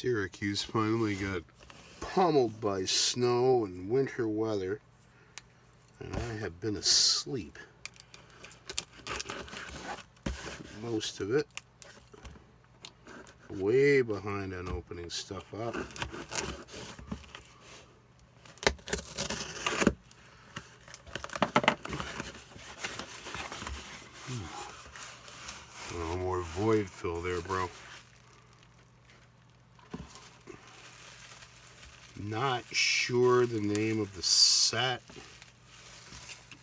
Syracuse finally got pummeled by snow and winter weather, and I have been asleep most of it, way behind on opening stuff up. No more void fill there, bro. Not sure the name of the set,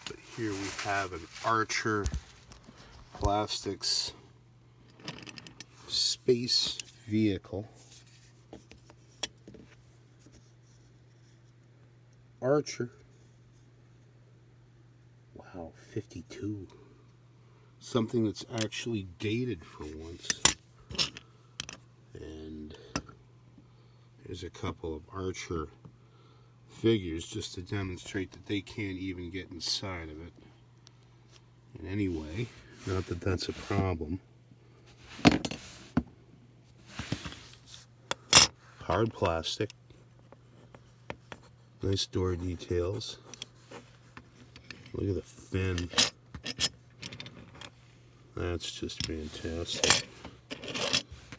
but here we have an Archer Plastics space vehicle. Archer. Wow, 52. Something that's actually dated for once. And there's a couple of Archer figures just to demonstrate that they can't even get inside of it in any way. Not that that's a problem. Hard plastic. Nice door details. Look at the fin. That's just fantastic.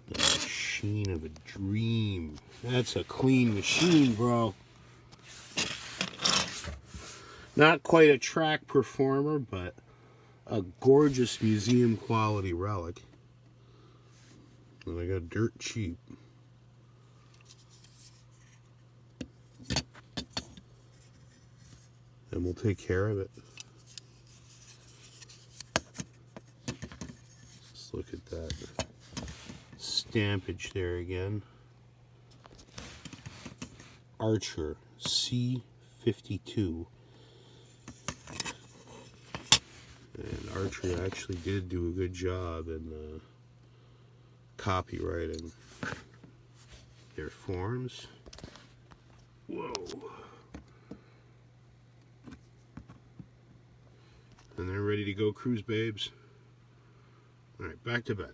The machine of a dream. That's a clean machine, bro. Not quite a track performer, but a gorgeous museum quality relic. And I got dirt cheap. And we'll take care of it. Let's look at that stampage there again. Archer C52. And Archer actually did do a good job in copyrighting their forms. Whoa. And they're ready to go cruise, babes. All right, back to bed.